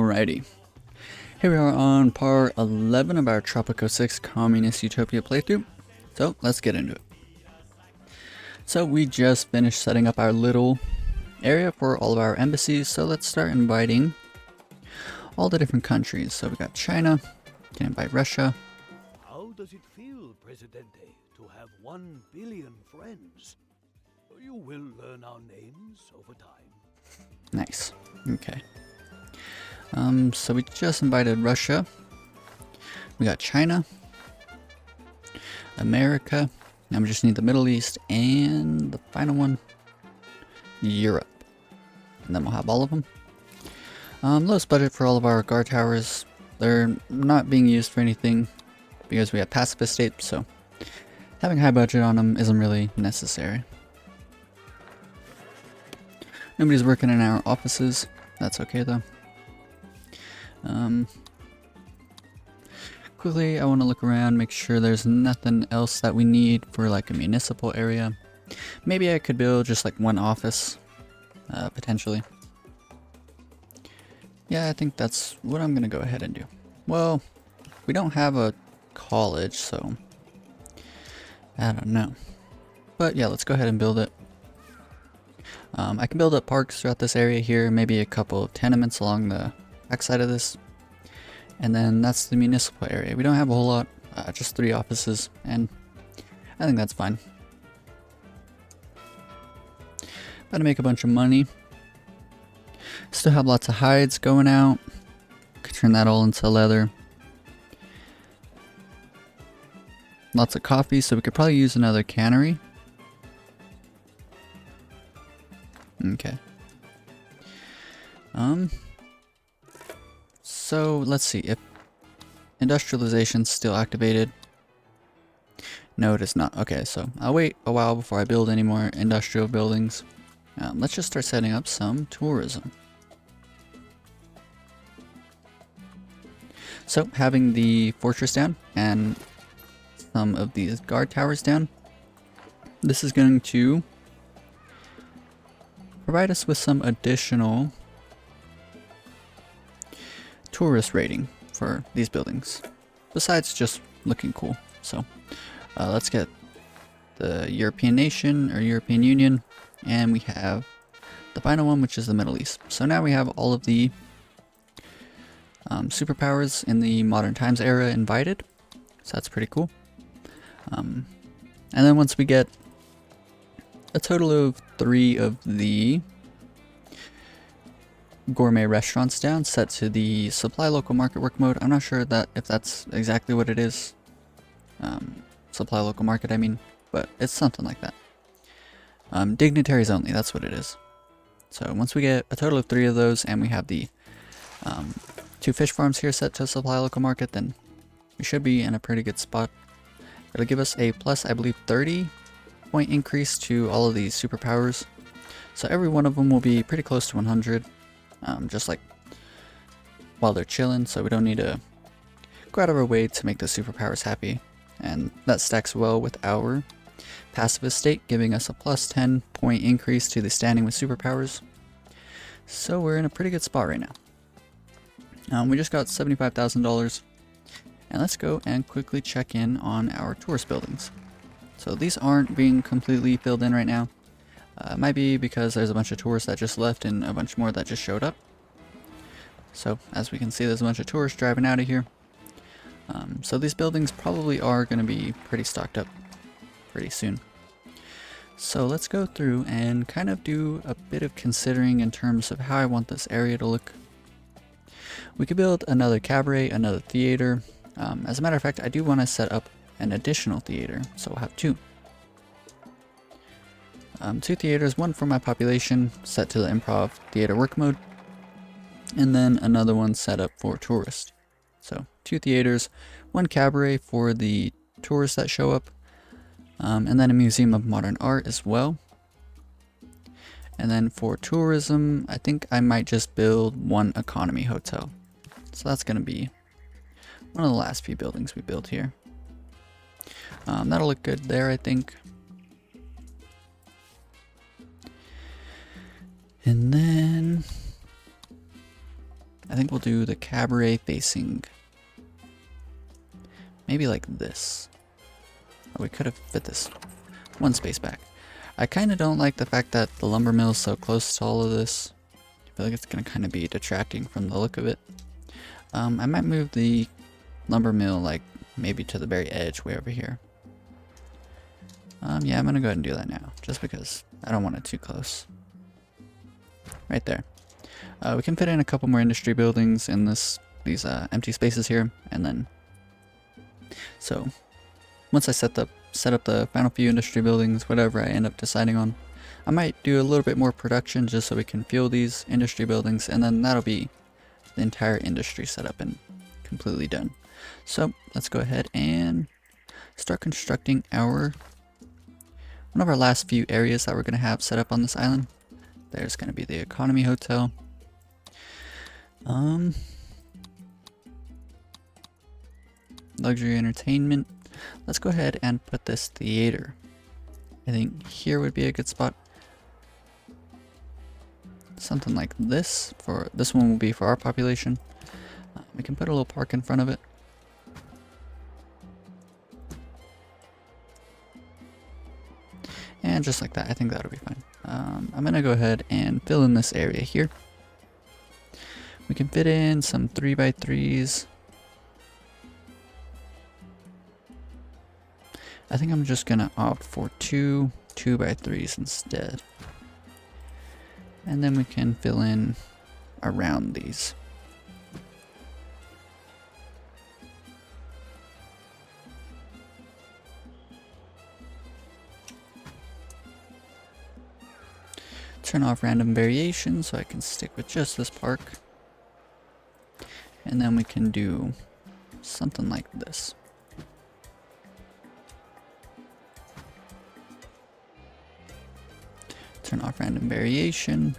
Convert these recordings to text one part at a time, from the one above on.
Alrighty, here we are on part 11 of our Tropico 6 Communist Utopia playthrough, so let's get into it. So we just finished setting up our little area for all of our embassies, so let's start inviting all the different countries. So we got China, can invite Russia. How does it feel, Presidente, to have 1 billion friends? You will learn our names over time. Nice, okay. So we just invited Russia. We got China, America. Now we just need the Middle East and the final one, Europe. And then we'll have all of them. Lowest budget for all of our guard towers. They're not being used for anything because we have pacifist states, so having high budget on them isn't really necessary. Nobody's working in our offices. That's okay though. Quickly, I want to look around, make sure there's nothing else that we need for like a municipal area. Maybe I could build just like one office, potentially. Yeah, I think that's what I'm gonna go ahead and do. Well, we don't have a college, so I don't know. But yeah, let's go ahead and build it. I can build up parks throughout this area here, maybe a couple of tenements along the backside of this. And then that's the municipal area. We don't have a whole lot, just 3 offices, and I think that's fine. About to make a bunch of money. Still have lots of hides going out. Could turn that all into leather. Lots of coffee, so we could probably use another cannery. Okay. So let's see if industrialization's still activated. No, it is not. Okay, so I'll wait a while before I build any more industrial buildings. Let's just start setting up some tourism. So having the fortress down and some of these guard towers down, this is going to provide us with some additional tourist rating for these buildings, besides just looking cool. So let's get the European nation or European Union, and we have the final one, which is the Middle East. So now we have all of the superpowers in the modern times era invited, so that's pretty cool. And then once we get a total of 3 of the gourmet restaurants down, set to the supply local market work mode. I'm not sure that if that's exactly what it is. Supply local market, I mean, but it's something like that. Dignitaries only, that's what it is. So once we get a total of 3 of those and we have the 2 fish farms here set to supply local market, then we should be in a pretty good spot. It'll give us a plus, I believe, 30 point increase to all of these superpowers. So every one of them will be pretty close to 100. Just like while they're chilling, so we don't need to go out of our way to make the superpowers happy. And that stacks well with our pacifist state, giving us a plus 10 point increase to the standing with superpowers. So we're in a pretty good spot right now. We just got $75,000, and let's go and quickly check in on our tourist buildings. So these aren't being completely filled in right now. It might be because there's a bunch of tourists that just left and a bunch more that just showed up. So as we can see, there's a bunch of tourists driving out of here. So these buildings probably are going to be pretty stocked up pretty soon. So let's go through and kind of do a bit of considering in terms of how I want this area to look. We could build another cabaret, another theater. As a matter of fact, I do want to set up an additional theater, so we'll have 2. 2 theaters, one for my population set to the improv theater work mode, and then another one set up for tourists. So 2 theaters, 1 cabaret for the tourists that show up, and then a museum of modern art as well. And then for tourism, I think I might just build 1 economy hotel. So that's going to be one of the last few buildings we build here. That'll look good there, I think. And then I think we'll do the cabaret facing maybe like this. Oh, we could have fit this one space back. I kind of don't like the fact that the lumber mill is so close to all of this. I feel like it's going to kind of be detracting from the look of it. I might move the lumber mill like maybe to the very edge way over here. Yeah, I'm going to go ahead and do that now, just because I don't want it too close. Right there. We can fit in a couple more industry buildings in these empty spaces here, and then so once I set up the final few industry buildings, whatever I end up deciding on, I might do a little bit more production just so we can fuel these industry buildings, and then that'll be the entire industry set up and completely done. So let's go ahead and start constructing one of our last few areas that we're going to have set up on this island. There's going to be the economy hotel. Luxury entertainment. Let's go ahead and put this theater. I think here would be a good spot. Something like this. This one will be for our population. We can put a little park in front of it. And just like that, I think that'll be fine. I'm gonna go ahead and fill in this area here. We can fit in some 3x3s. I think I'm just gonna opt for two 2x3s instead. And then we can fill in around these. Turn off random variation so I can stick with just this park. And then we can do something like this. Turn off random variation.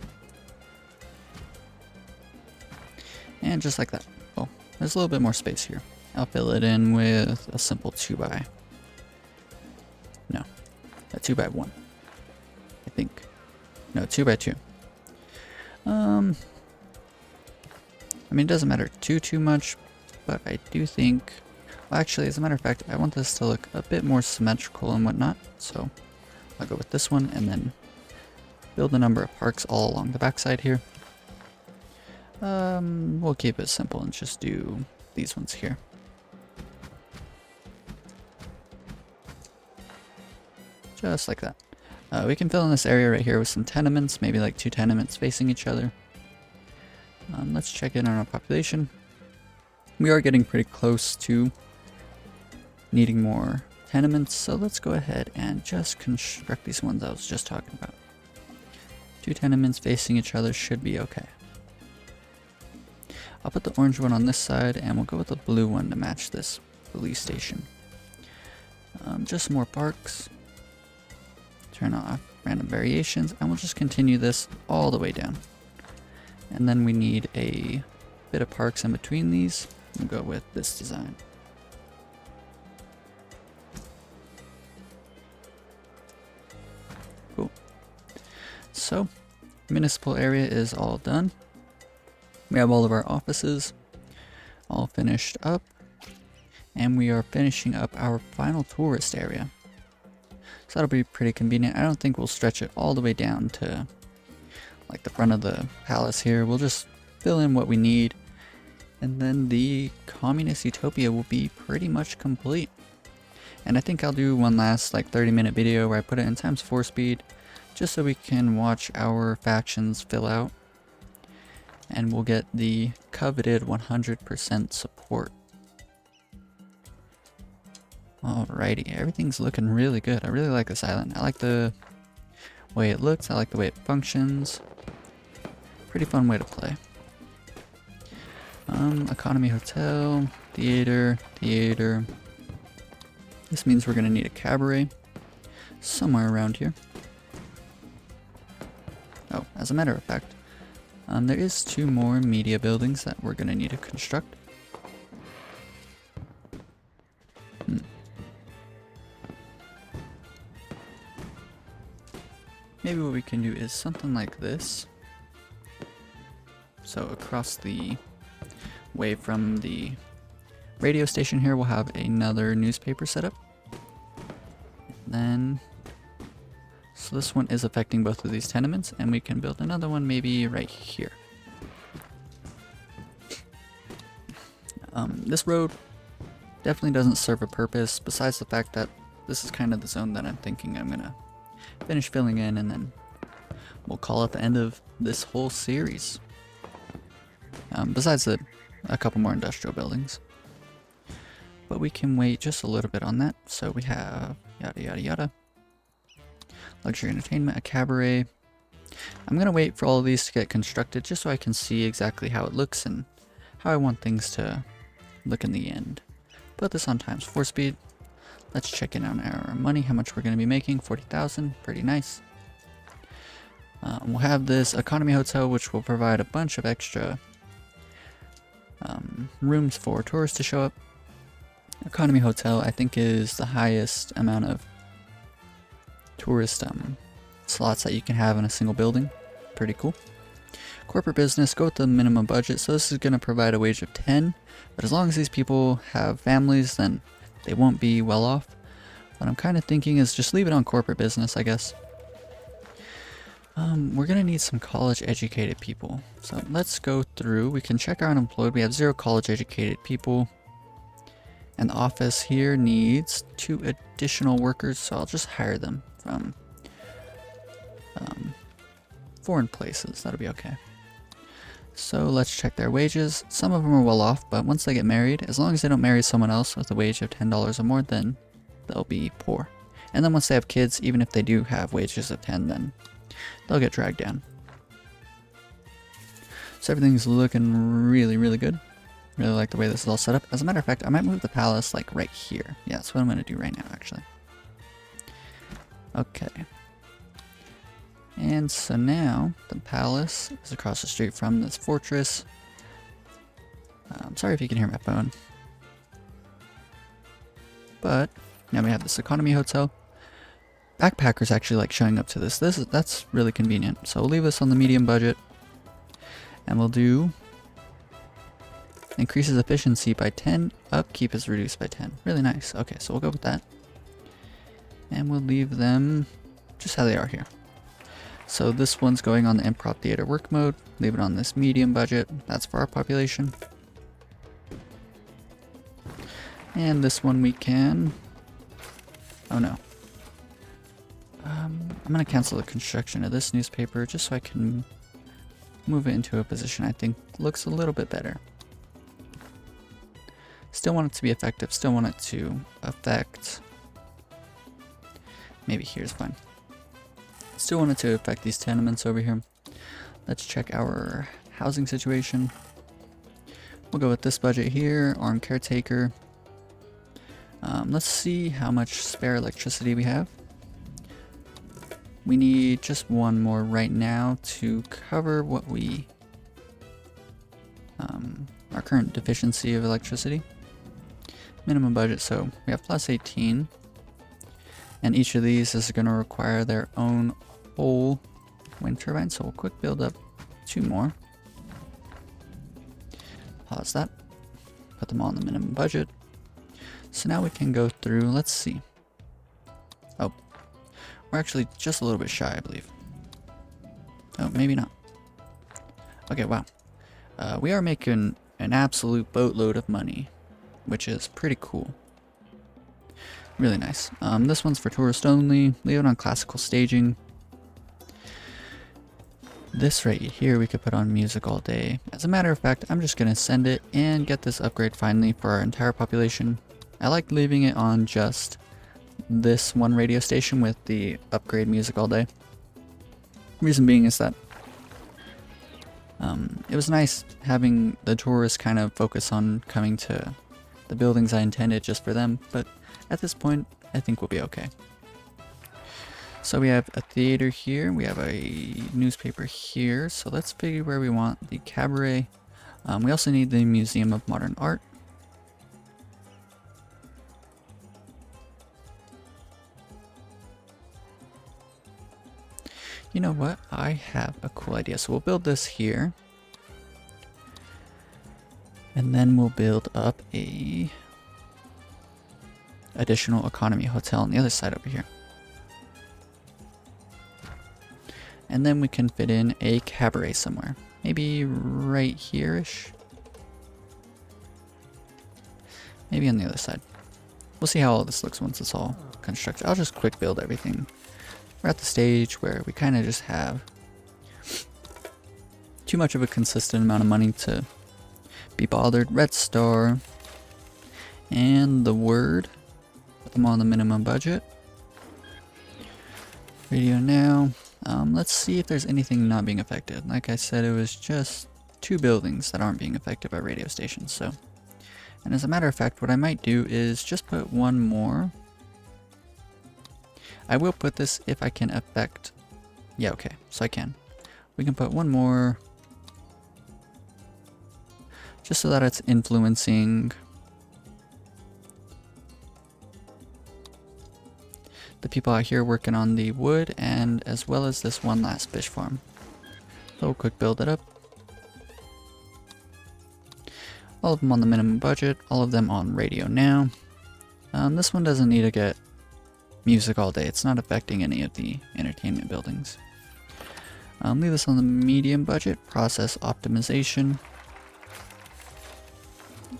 And just like that. Oh, there's a little bit more space here. I'll fill it in with a simple 2x. No, a 2x1. I think. No, 2x2. I mean, it doesn't matter too much, but I do think, well, actually, as a matter of fact, I want this to look a bit more symmetrical and whatnot, so I'll go with this one and then build a number of parks all along the backside here. We'll keep it simple and just do these ones here. Just like that. We can fill in this area right here with some tenements, maybe like 2 tenements facing each other. Let's check in on our population. We are getting pretty close to needing more tenements, so let's go ahead and just construct these ones I was just talking about. 2 tenements facing each other should be okay. I'll put the orange one on this side, and we'll go with the blue one to match this police station. Just some more parks. Turn off random variations, and we'll just continue this all the way down. And then we need a bit of parks in between these. We'll go with this design. Cool. So, municipal area is all done. We have all of our offices all finished up. And we are finishing up our final tourist area. So that'll be pretty convenient. I don't think we'll stretch it all the way down to like the front of the palace here. We'll just fill in what we need. And then the communist utopia will be pretty much complete. And I think I'll do one last like 30-minute video where I put it in ×4 speed, just so we can watch our factions fill out. And we'll get the coveted 100% support. Alrighty, everything's looking really good. I really like this island. I like the way it looks, I like the way it functions. Pretty fun way to play. Economy hotel, theater. This means we're gonna need a cabaret somewhere around here. Oh, as a matter of fact, there is 2 more media buildings that we're gonna need to construct. Maybe what we can do is something like this. So across the away from the radio station here, we'll have another newspaper set up. Then, so this one is affecting both of these tenements, and we can build another one maybe right here. This road definitely doesn't serve a purpose, besides the fact that this is kind of the zone that I'm thinking I'm gonna finish filling in, and then we'll call it the end of this whole series. Besides a couple more industrial buildings. But we can wait just a little bit on that. So we have yada yada yada. Luxury entertainment, a cabaret. I'm gonna wait for all of these to get constructed just so I can see exactly how it looks and how I want things to look in the end. Put this on ×4 speed. Let's check in on our money, how much we're gonna be making. 40,000, pretty nice. We'll have this economy hotel, which will provide a bunch of extra rooms for tourists to show up. Economy hotel, I think, is the highest amount of tourist slots that you can have in a single building. Pretty cool. Corporate business, go with the minimum budget. So this is going to provide a wage of 10, but as long as these people have families, then they won't be well off. What I'm kind of thinking is just leave it on corporate business, I guess. We're going to need some college educated people. So let's go through. We can check our unemployed. We have 0 college educated people. And the office here needs 2 additional workers, so I'll just hire them from foreign places. That'll be okay. So let's check their wages. Some of them are well off, but once they get married, as long as they don't marry someone else with a wage of $10 or more, then they'll be poor. And then once they have kids, even if they do have wages of 10, then they'll get dragged down. So everything's looking really, really good. Really like the way this is all set up. As a matter of fact, I might move the palace like right here. Yeah, that's what I'm going to do right now, actually. Okay. And so now the palace is across the street from this fortress. I'm sorry if you can hear my phone. But now we have this economy hotel. Backpackers actually like showing up to this. That's really convenient. So we'll leave this on the medium budget. And we'll do increases efficiency by 10, upkeep is reduced by 10. Really nice. Okay, so we'll go with that. And we'll leave them just how they are here. So this one's going on the improv theater work mode. Leave it on this medium budget. That's for our population. And this one we can... Oh no. I'm going to cancel the construction of this newspaper just so I can move it into a position I think looks a little bit better. Still want it to be effective, still want it to affect... Maybe here's fine. Still want it to affect these tenements over here. Let's check our housing situation. We'll go with this budget here, armed caretaker. Let's see how much spare electricity we have. We need just one more right now to cover what we... our current deficiency of electricity. Minimum budget, so we have plus 18. And each of these is going to require their own whole wind turbine, so we'll quick build up 2 more. Pause that. Put them all on the minimum budget. So now we can go through, let's see. Oh, we're actually just a little bit shy, I believe. Oh, maybe not. Okay, wow. We are making an absolute boatload of money, which is pretty cool. Really nice. This one's for tourist only. Leave it on classical staging. This right here we could put on music all day. As a matter of fact, I'm just gonna send it and get this upgrade finally for our entire population. I like leaving it on just this one radio station with the upgrade music all day. Reason being is that it was nice having the tourists kind of focus on coming to the buildings I intended just for them, but at this point I think we'll be okay. So we have a theater here, we have a newspaper here, so let's figure where we want the cabaret. We also need the Museum of Modern Art. You know what? I have a cool idea. So we'll build this here. And then we'll build up a additional economy hotel on the other side over here. And then we can fit in a cabaret somewhere. Maybe right here-ish. Maybe on the other side. We'll see how all this looks once it's all constructed. I'll just quick build everything. We're at the stage where we kind of just have too much of a consistent amount of money to be bothered. Red Star and the Word. Put them on the minimum budget. Radio now. Let's see if there's anything not being affected. Like I said, it was just 2 buildings that aren't being affected by radio stations, so. And as a matter of fact, what I might do is just put one more. I will put this if I can affect. Yeah, okay, so I can. We can put one more. Just so that it's influencing the people out here working on the wood, and as well as this one last fish farm. So we'll quick build it up. All of them on the minimum budget, all of them on radio now. This one doesn't need to get music all day. It's not affecting any of the entertainment buildings. Leave this on the medium budget, process optimization.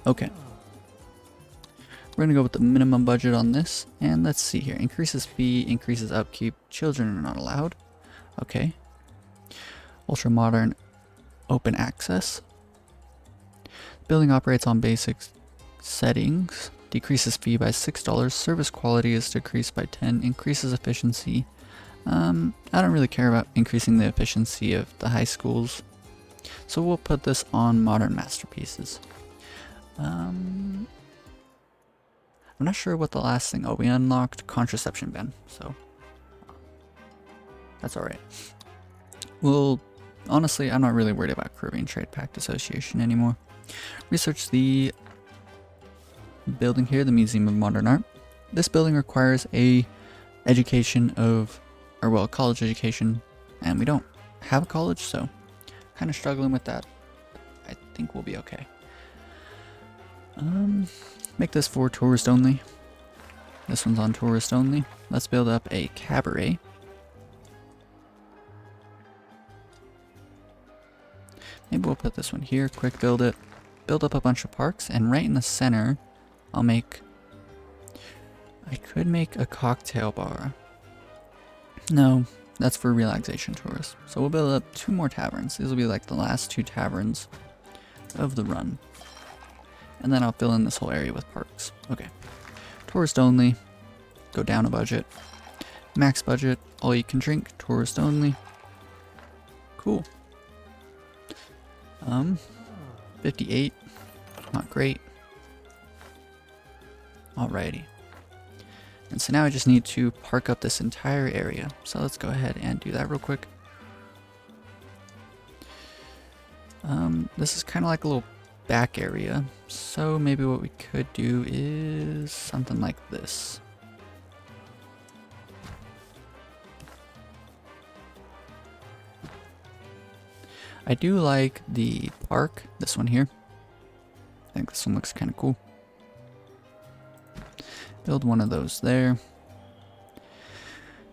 Okay. We're gonna go with the minimum budget on this, and let's see here. Increases fee, increases upkeep, children are not allowed. Okay. Ultra modern, open access. Building operates on basic settings. Decreases fee by $6. Service quality is decreased by 10. Increases efficiency. I don't really care about increasing the efficiency of the high schools, so we'll put this on modern masterpieces. I'm not sure what the last thing. Oh, we unlocked contraception ban, so that's alright. Well, honestly, I'm not really worried about Caribbean Trade Pact Association anymore. Research the building here, the Museum of Modern Art. This building requires a education of, or well, college education, and we don't have a college, so kind of struggling with that. I think we'll be okay. Make this for tourist only. This one's on tourist only. Let's build up a cabaret. Maybe we'll put this one here, quick build it. Build up a bunch of parks, and right in the center, I could make a cocktail bar. No, that's for relaxation tourists. So we'll build up 2 more taverns. These will be like the last 2 taverns of the run. And then I'll fill in this whole area with parks. Okay. Tourist only. Go down a budget. Max budget. All you can drink. Tourist only. Cool. 58. Not great. Alrighty. And so now I just need to park up this entire area. So let's go ahead and do that real quick. This is kind of like a little back area, so maybe what we could do is something like this. I do like the park, this one here. I think this one looks kind of cool. Build one of those there.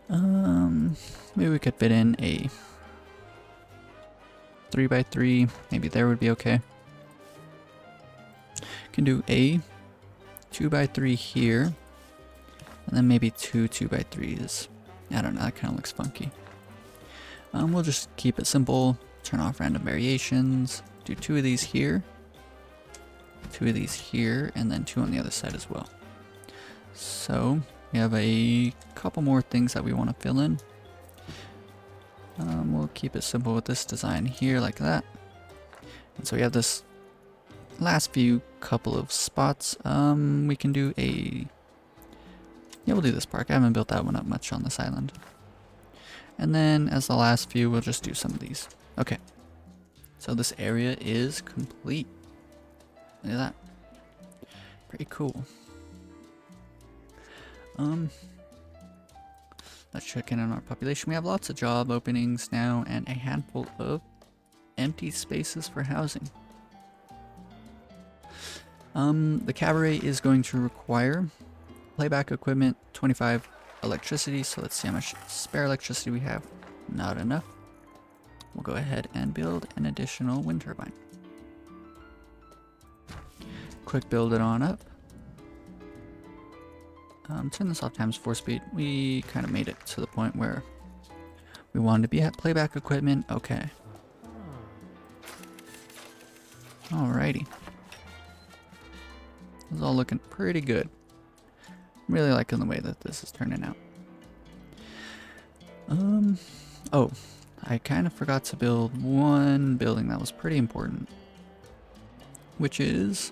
Maybe we could fit in a 3x3, maybe there would be okay. Can do a 2x3 here, and then maybe 2 2x3s. I don't know, that kind of looks funky. We'll just keep it simple, turn off random variations, do 2 of these here, 2 of these here, and then 2 on the other side as well. So we have a couple more things that we want to fill in. We'll keep it simple with this design here like that. And so we have this last few couple of spots. We can do a, yeah, we'll do this park. I haven't built that one up much on this island. And then as the last few, we'll just do some of these. Okay. So this area is complete. Look at that. Pretty cool. Let's check in on our population. We have lots of job openings now and a handful of empty spaces for housing. The cabaret is going to require playback equipment, 25 electricity. So let's see how much spare electricity we have. Not enough. We'll go ahead and build an additional wind turbine. Quick build it on up. Turn this off times 4 speed. We kind of made it to the point where we wanted to be at playback equipment. Okay. Alrighty. This is all looking pretty good. I'm really liking the way that this is turning out. Oh, I kind of forgot to build one building that was pretty important, which is,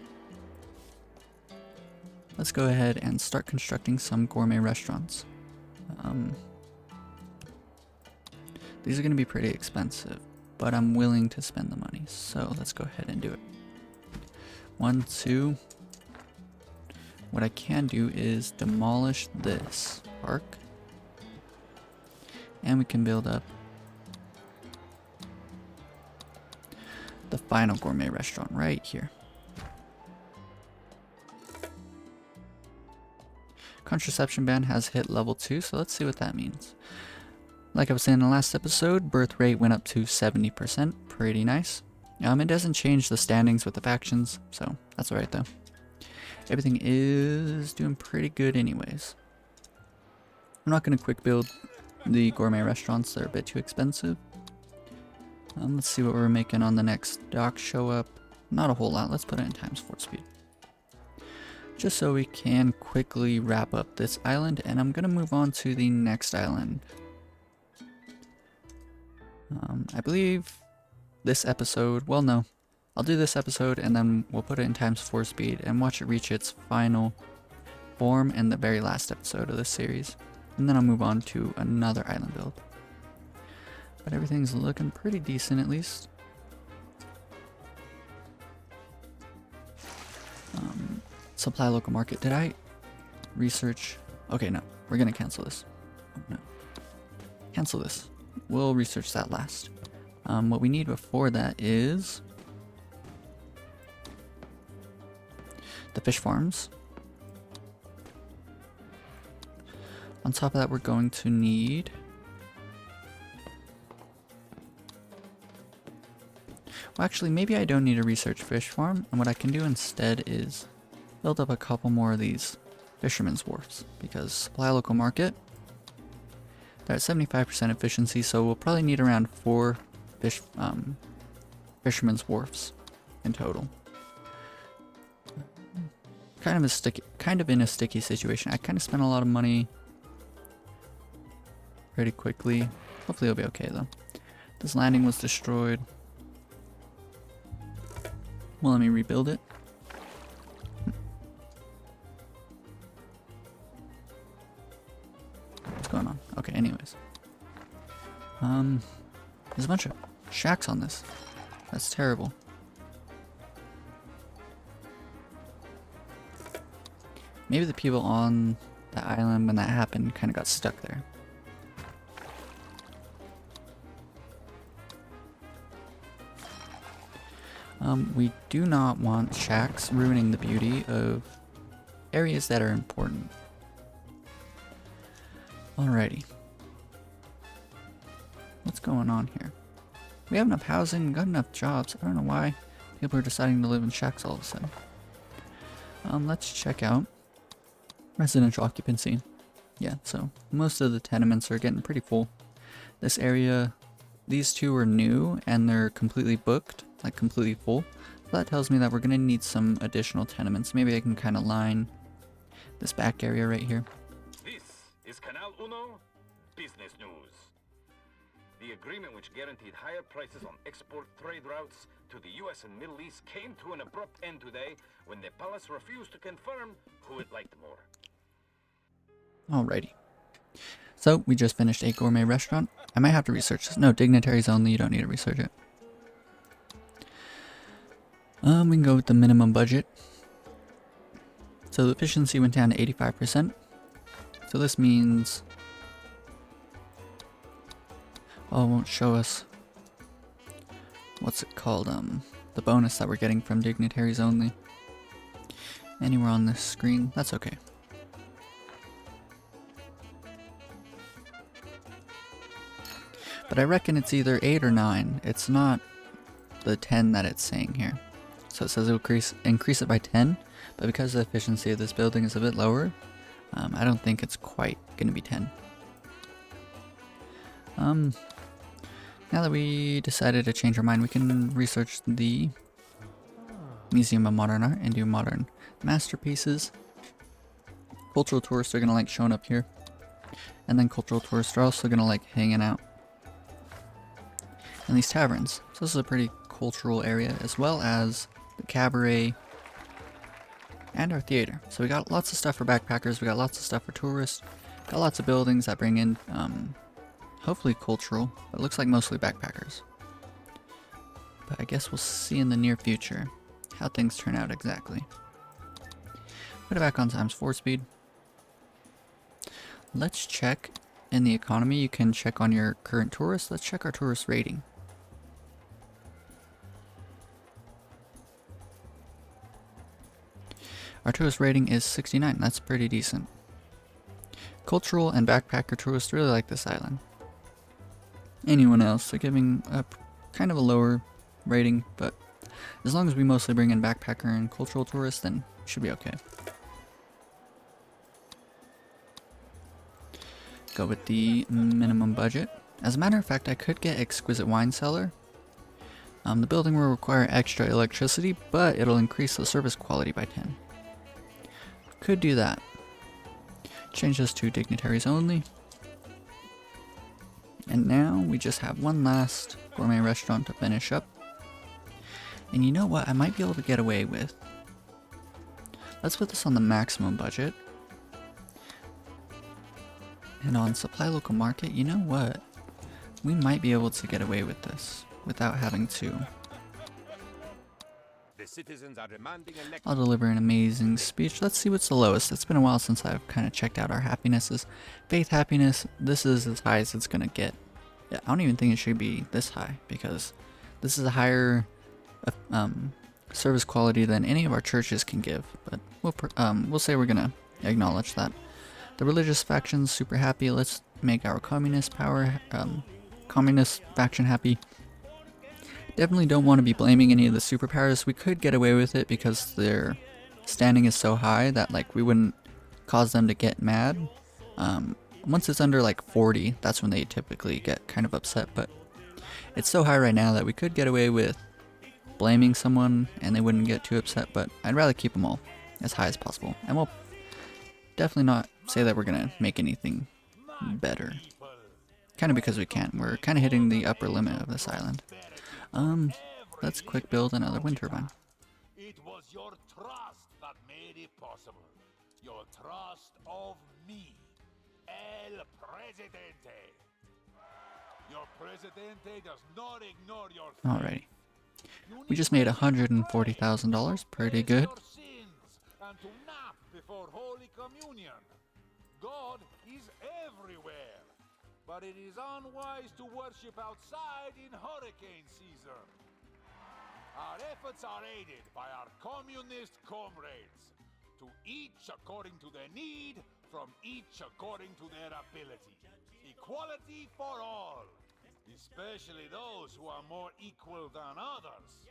let's go ahead and start constructing some gourmet restaurants. These are going to be pretty expensive, but I'm willing to spend the money, so let's go ahead and do it. 1, 2. What I can do is demolish this park, and we can build up the final gourmet restaurant right here. Contraception ban has hit level 2, so let's see what that means. Like I was saying in the last episode, birth rate went up to 70%, pretty nice. It doesn't change the standings with the factions, so that's alright though. Everything is doing pretty good anyways. I'm not going to quick build the gourmet restaurants, they're a bit too expensive. Let's see what we're making on the next dock show up. Not a whole lot, let's put it in times 4 speed. Just so we can quickly wrap up this island, and I'm going to move on to the next island. I believe this episode, well no, I'll do this episode and then we'll put it in times 4 speed and watch it reach its final form in the very last episode of this series. And then I'll move on to another island build. But everything's looking pretty decent at least. Supply local market, did I research? Okay, no, we're gonna cancel this. Oh, no. Cancel this. We'll research that last. What we need before that is the fish farms. On top of that, we're going to need well, actually, maybe I don't need a research fish farm, and what I can do instead is build up a couple more of these fishermen's wharfs, because supply local market, they're at 75% efficiency, so we'll probably need around 4 fishermen's wharfs in total. Kind of in a sticky situation. I kind of spent a lot of money pretty quickly. Hopefully it'll be okay though. This landing was destroyed. Well, let me rebuild it. What's going on? Okay, anyways. There's a bunch of shacks on this. That's terrible. Maybe the people on the island when that happened kind of got stuck there. We do not want shacks ruining the beauty of areas that are important. Alrighty. What's going on here? We have enough housing, got enough jobs. I don't know why people are deciding to live in shacks all of a sudden. Let's check out residential occupancy. Yeah, so most of the tenements are getting pretty full. This area, these two are new and they're completely booked, like completely full. So that tells me that we're gonna need some additional tenements. Maybe I can kind of line this back area right here. This is Canal Uno Business News. The agreement which guaranteed higher prices on export trade routes to the US and Middle East came to an abrupt end today when the palace refused to confirm who it liked more. Alrighty. So, we just finished a gourmet restaurant. I might have to research this. No, dignitaries only, you don't need to research it. We can go with the minimum budget. So the efficiency went down to 85%. So this means... oh, it won't show us... what's it called? The bonus that we're getting from dignitaries only. anywhere on this screen. That's okay. But I reckon it's either 8 or 9. It's not the 10 that it's saying here. So it says it will increase it by 10, but because the efficiency of this building is a bit lower, I don't think it's quite going to be 10. Now that we decided to change our mind, we can research the Museum of Modern Art and do modern masterpieces. Cultural tourists are going to like showing up here. And then cultural tourists are also going to like hanging out in these taverns. So this is a pretty cultural area, as well as the cabaret and our theater. So we got lots of stuff for backpackers, we got lots of stuff for tourists, got lots of buildings that bring in hopefully cultural, but it looks like mostly backpackers. But I guess we'll see in the near future how things turn out exactly. Put it back on ×4 speed. Let's check in the economy. You can check on your current tourists. Let's check our tourist rating. Our tourist rating is 69. That's pretty decent. Cultural and backpacker tourists really like this island. Anyone else, they're giving a kind of a lower rating, but as long as we mostly bring in backpacker and cultural tourists, then it should be okay. Go with the minimum budget. As a matter of fact, I could get exquisite wine cellar. The building will require extra electricity, but it'll increase the service quality by 10. Could do that. Change this to dignitaries only. And now we just have one last gourmet restaurant to finish up. And you know what I might be able to get away with? Let's put this on the maximum budget. And on supply local market, you know what? We might be able to get away with this without having to. I'll deliver an amazing speech. Let's see what's the lowest. It's been a while since I've kind of checked out our happinesses. Faith happiness, this is as high as it's going to get. Yeah, I don't even think it should be this high, because this is a higher service quality than any of our churches can give. But we'll say we're going to acknowledge that. The religious faction's super happy. Let's make our communist faction happy. Definitely don't want to be blaming any of the superpowers. We could get away with it because their standing is so high that like we wouldn't cause them to get mad. Once it's under like 40, that's when they typically get kind of upset, but it's so high right now that we could get away with blaming someone and they wouldn't get too upset, but I'd rather keep them all as high as possible. And we'll definitely not say that we're gonna make anything better. Kind of because we can't. We're kind of hitting the upper limit of this island. Let's quick build another wind turbine. It was your trust that made it possible. Your trust of me, El Presidente. Your Presidente does not ignore your faith. Alrighty. We just made $140,000. Pretty good. Your sins and to nap before Holy Communion. God is everywhere, but it is unwise to worship outside in hurricane season. Our efforts are aided by our communist comrades, to each according to their need, from each according to their ability. Equality for all, especially those who are more equal than others.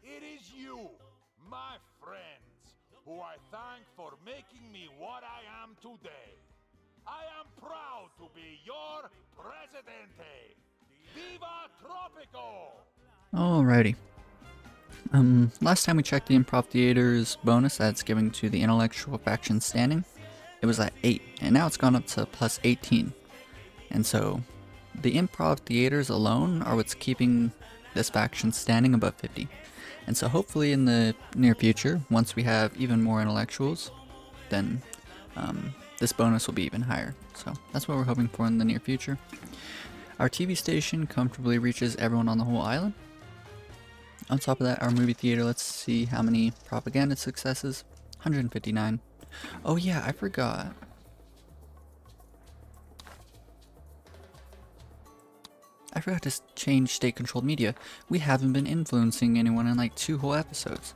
It is you, my friends, who I thank for making me what I am today. I am proud to be your Presidente. Viva Tropico! Alrighty. Last time we checked the improv theater's bonus that's given to the intellectual faction standing, it was at 8, and now it's gone up to plus 18. And so, the improv theaters alone are what's keeping this faction standing above 50. And so hopefully in the near future, once we have even more intellectuals, then this bonus will be even higher. So that's what we're hoping for in the near future. Our TV station comfortably reaches everyone on the whole island. On top of that, our movie theater, let's see how many propaganda successes. 159. Oh yeah, I forgot. I forgot to change state-controlled media. We haven't been influencing anyone in like 2 whole episodes.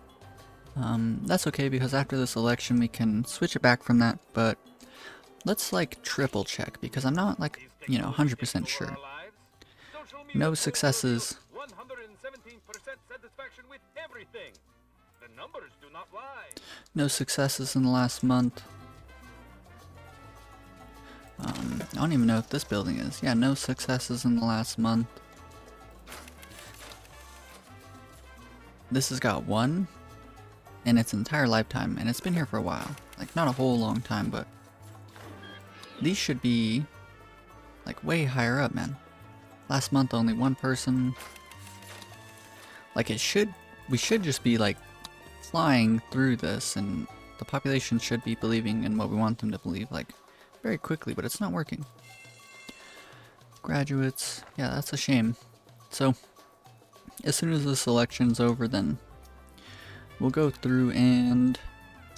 That's okay because after this election we can switch it back from that, but let's like triple check because I'm not like, 100% sure. No successes. 117% satisfaction with everything. The numbers do not lie. No successes in the last month. I don't even know if this building is. Yeah, no successes in the last month. This has got one in its entire lifetime, and it's been here for a while. Like, not a whole long time, but these should be like way higher up, man. Last month only one person. Like we should just be like flying through this, and the population should be believing in what we want them to believe like very quickly, but it's not working. Graduates, yeah, that's a shame. So as soon as this election's over, then we'll go through and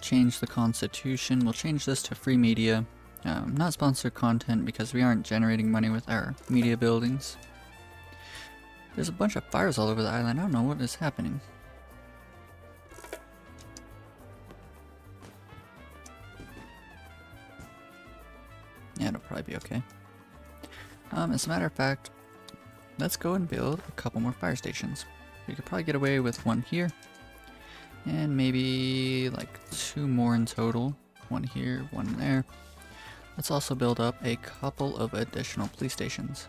change the constitution. We'll change this to free media. Not sponsored content because we aren't generating money with our media buildings. There's a bunch of fires all over the island. I don't know what is happening. Yeah, it'll probably be okay. As a matter of fact, let's go and build a couple more fire stations. We could probably get away with one here. And maybe like 2 more in total. One here, one there. Let's also build up a couple of additional police stations.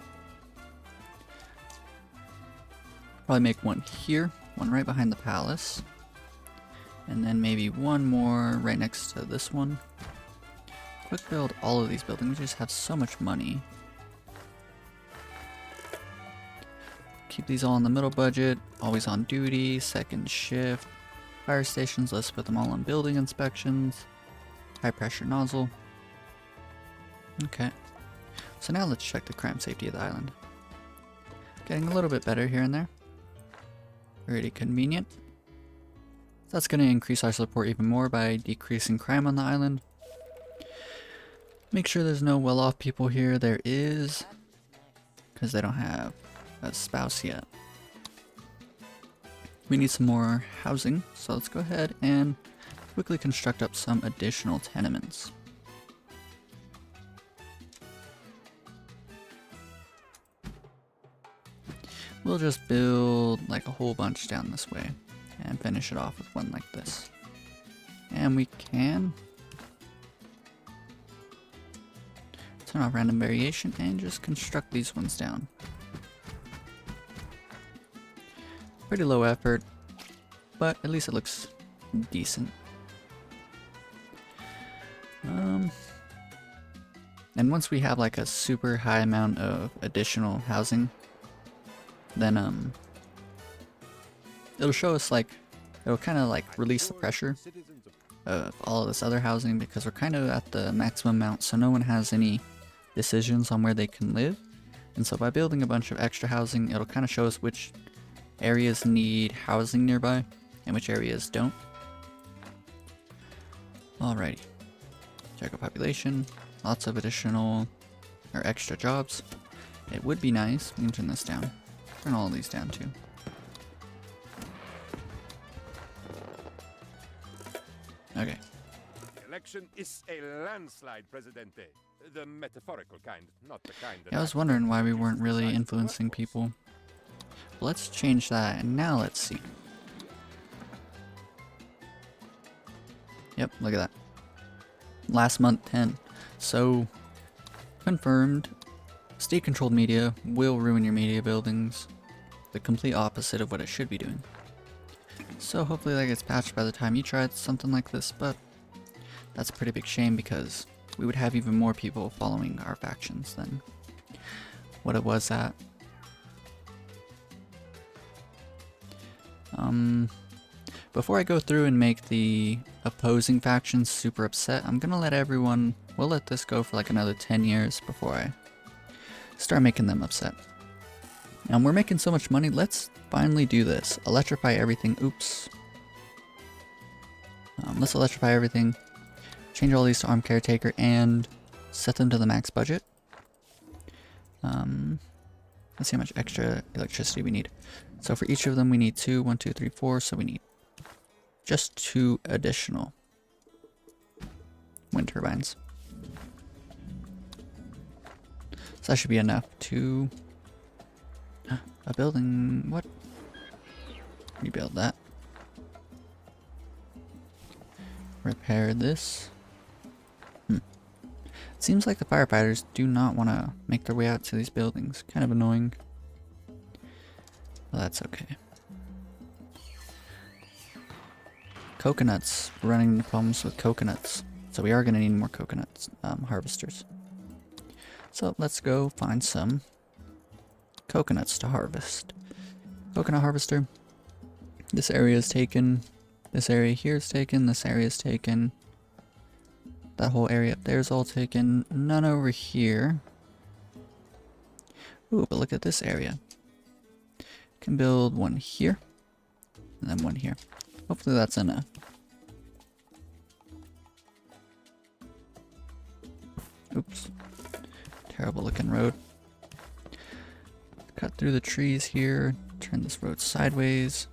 Probably make one here, one right behind the palace. And then maybe one more right next to this one. Quick build all of these buildings. We just have so much money. Keep these all in the middle budget. Always on duty, second shift. Fire stations, let's put them all on building inspections. High pressure nozzle. Okay. So now let's check the crime safety of the island. Getting a little bit better here and there. Pretty convenient. That's going to increase our support even more by decreasing crime on the island. Make sure there's no well-off people here. There is, because they don't have a spouse yet. We need some more housing, so let's go ahead and quickly construct up some additional tenements. We'll just build like a whole bunch down this way and finish it off with one like this. And we can turn off random variation and just construct these ones down. Pretty low effort, but at least it looks decent. And once we have like a super high amount of additional housing, then it'll show us like, it'll kind of like release the pressure of all of this other housing because we're kind of at the maximum amount, so no one has any decisions on where they can live. And so by building a bunch of extra housing, it'll kind of show us which areas need housing nearby and which areas don't. Alrighty. Check our population. Lots of additional or extra jobs. It would be nice. We can turn this down. Turn all of these down too. Okay. The election is a landslide, Presidente. The metaphorical kind, not the kind that... Yeah, I was wondering why we weren't really influencing people. Let's change that, and now let's see. Yep, look at that. Last month, 10. So, confirmed. State-controlled media will ruin your media buildings. The complete opposite of what it should be doing. So hopefully that gets patched by the time you try something like this, but that's a pretty big shame because we would have even more people following our factions than what it was at. Before I go through and make the opposing factions super upset, I'm gonna let everyone, we'll let this go for like another 10 years before I start making them upset. And we're making so much money, let's finally do this. Electrify everything, oops. Let's electrify everything, change all these to armed caretaker, and set them to the max budget. Let's see how much extra electricity we need. So for each of them we need 2, 1, 2, 3, 4, so we need just 2 additional wind turbines. So that should be enough to a building. What? Rebuild that. Repair this. It seems like the firefighters do not want to make their way out to these buildings. Kind of annoying. Well, that's okay. Coconuts. We're running into problems with coconuts. So we are going to need more coconuts harvesters. So let's go find some coconuts to harvest. Coconut harvester. This area is taken. This area here is taken. This area is taken. That whole area up there is all taken. None over here. Ooh, but look at this area. Can build one here. And then one here. Hopefully that's enough. Oops. Terrible looking road. Cut through the trees here. Turn this road sideways.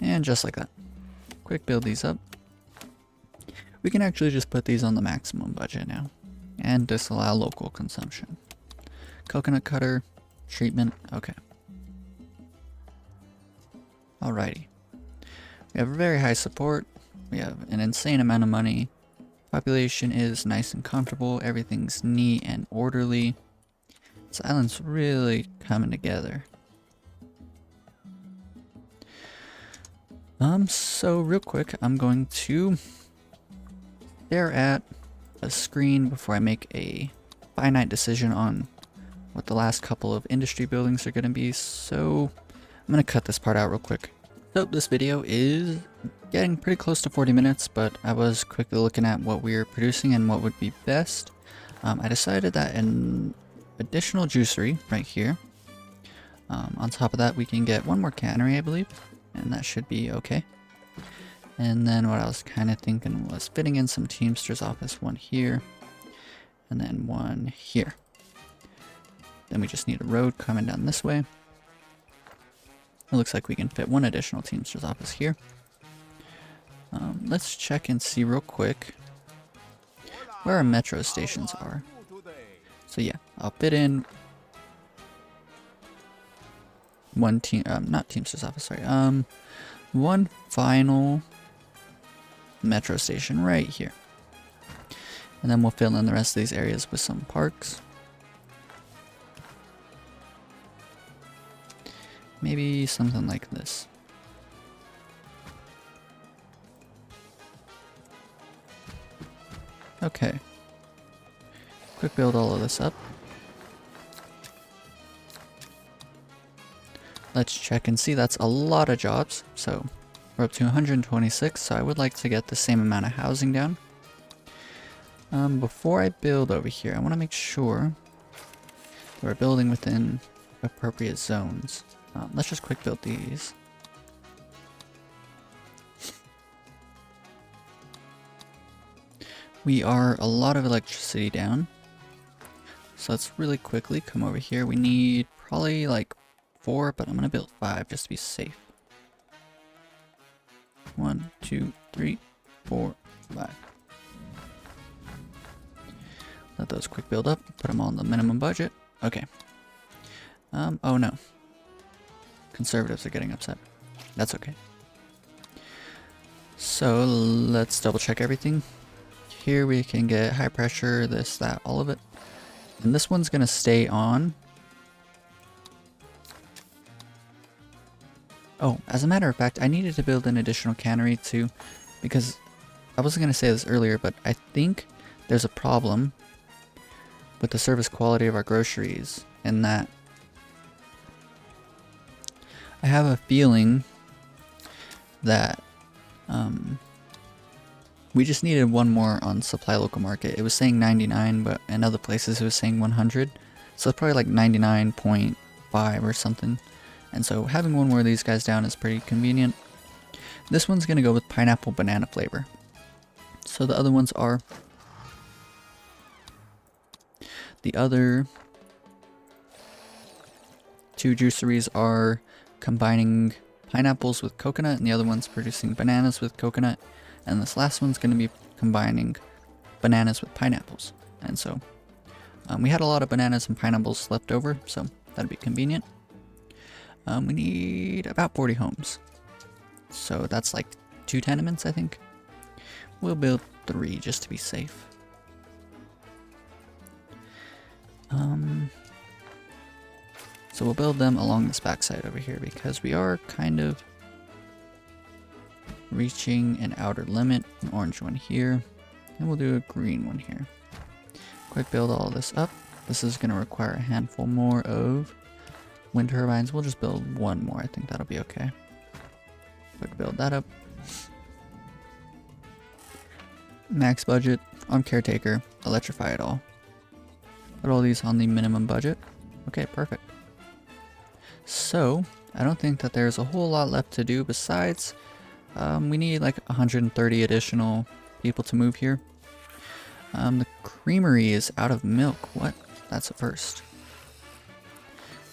And just like that. Quick build these up. We can actually just put these on the maximum budget now. And disallow local consumption. Coconut cutter. Treatment. Okay. Alrighty. We have very high support. We have an insane amount of money. Population is nice and comfortable. Everything's neat and orderly. This island's really coming together. So real quick, I'm going to stare at a screen before I make a finite decision on what the last couple of industry buildings are going to be. So I'm going to cut this part out real quick. So this video is getting pretty close to 40 minutes, but I was quickly looking at what we were producing and what would be best. I decided that an additional juicery right here. On top of that, we can get one more cannery, I believe. And that should be okay. And then what I was kind of thinking was fitting in some Teamster's office, one here, and then one here. Then we just need a road coming down this way. It looks like we can fit one additional Teamster's office here. Let's check and see real quick where our metro stations are. So yeah, I'll fit in one team, not Teamster's office, sorry, one final metro station right here. And then we'll fill in the rest of these areas with some parks. Maybe something like this. Okay. Quick build all of this up. Let's check and see. That's a lot of jobs. So we're up to 126. So I would like to get the same amount of housing down. Before I build over here, I want to make sure that we're building within appropriate zones. Let's just quick build these. We are a lot of electricity down. So let's really quickly come over here. We need probably like 4, but I'm going to build 5 just to be safe. 1, 2, 3, 4, 5. Let those quick build up. Put them on the minimum budget. Okay. Oh no. Conservatives are getting upset. That's okay. So let's double check everything. Here we can get high pressure, this, that, all of it. And this one's going to stay on. Oh, as a matter of fact, I needed to build an additional cannery too, because I wasn't going to say this earlier, but I think there's a problem with the service quality of our groceries, in that I have a feeling that we just needed one more on Supply Local Market. It was saying 99, but in other places it was saying 100. So it's probably like 99.5 or something. And so having one more of these guys down is pretty convenient. This one's going to go with pineapple banana flavor. So the other ones are the other two juiceries are combining pineapples with coconut, and the other one's producing bananas with coconut, and this last one's going to be combining bananas with pineapples. And so we had a lot of bananas and pineapples left over, so that'd be convenient. We need about 40 homes, so that's like 2 tenements, I think. We'll build 3 just to be safe. So we'll build them along this backside over here because we are kind of reaching an outer limit. An orange one here, and we'll do a green one here. Quick build all this up. This is going to require a handful more of wind turbines. We'll just build 1 more. I think that'll be okay. Quick build that up. Max budget on caretaker. Electrify it all. Put all these on the minimum budget. Okay, perfect. So, I don't think that there's a whole lot left to do besides we need like 130 additional people to move here. The creamery is out of milk. What? That's a first.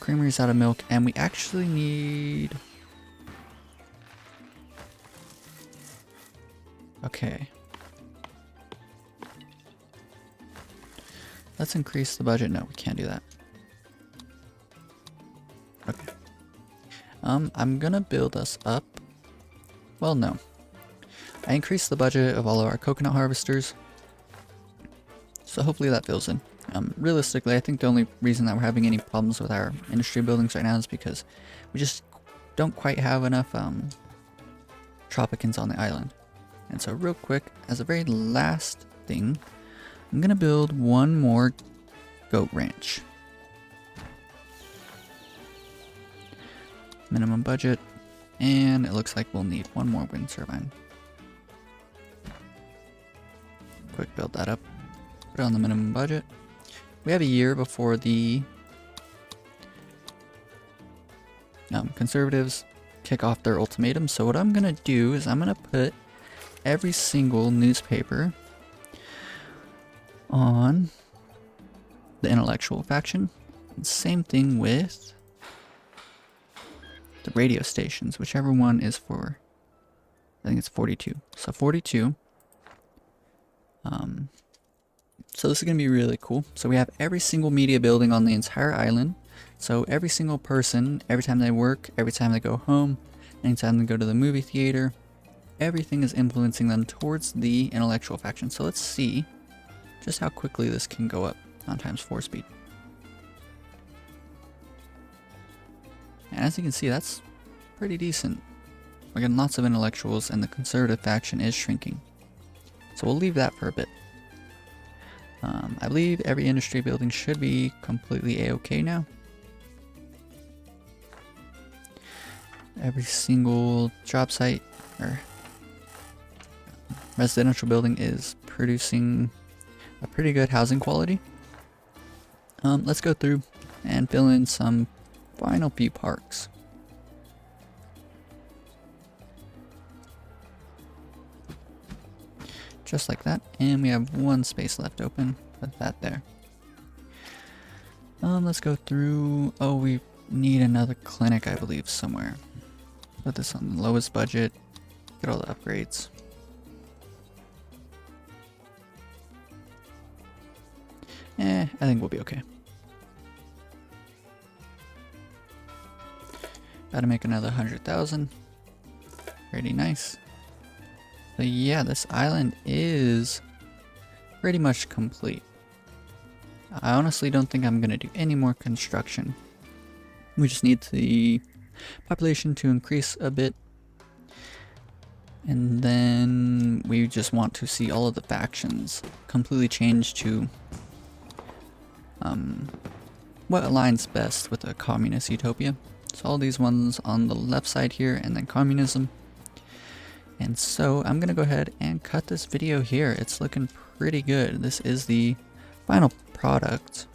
Creamery is out of milk, and we actually need... Okay. Let's increase the budget. No, we can't do that. Okay. I'm gonna build us up. Well, no. I increased the budget of all of our coconut harvesters, so hopefully that fills in. Realistically, I think the only reason that we're having any problems with our industry buildings right now is because we just don't quite have enough Tropicans on the island. And so real quick, as a very last thing, I'm gonna build 1 more goat ranch. Minimum budget, and it looks like we'll need 1 more wind turbine. Quick build that up, put it on the minimum budget. We have a year before the conservatives kick off their ultimatum, so what I'm gonna do is I'm gonna put every single newspaper on the intellectual faction, and same thing with the radio stations, whichever one is for, I think it's 42. So 42. So this is going to be really cool. So we have every single media building on the entire island. So every single person, every time they work, every time they go home, anytime they go to the movie theater, everything is influencing them towards the intellectual faction. So let's see just how quickly this can go up on ×4 speed. And as you can see, that's pretty decent. We're getting lots of intellectuals, and the conservative faction is shrinking. So we'll leave that for a bit. I believe every industry building should be completely a-okay now. Every single job site or residential building is producing a pretty good housing quality. Let's go through and fill in some final few parks. Just like that, and we have 1 space left open. Put that there. Let's go through. Oh, we need another clinic, I believe, somewhere. Put this on the lowest budget. Get all the upgrades. I think we'll be okay. Gotta make another 100,000. Pretty nice. But yeah, this island is pretty much complete. I honestly don't think I'm gonna do any more construction. We just need the population to increase a bit. And then we just want to see all of the factions completely change to what aligns best with a communist utopia. So all these ones on the left side here, and then communism. And so I'm gonna go ahead and cut this video here. It's looking pretty good. This is the final product.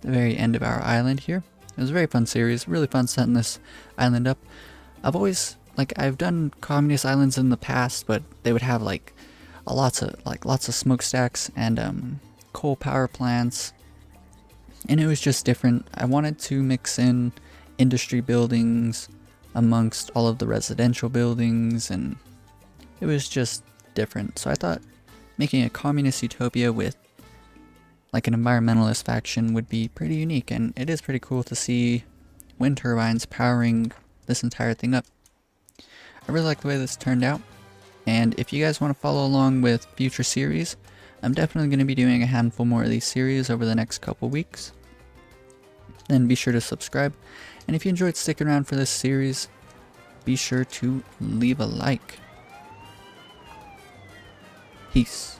The very end of our island here. It was a very fun series, really fun setting this island up. I've done communist islands in the past, but they would have like lots of smokestacks and coal power plants, and it was just different. I wanted to mix in industry buildings amongst all of the residential buildings, and it was just different. So I thought making a communist utopia with like an environmentalist faction would be pretty unique, and it is pretty cool to see wind turbines powering this entire thing up. I really like the way this turned out, and if you guys want to follow along with future series, I'm definitely going to be doing a handful more of these series over the next couple weeks. Then be sure to subscribe, and if you enjoyed sticking around for this series, be sure to leave a like. Peace.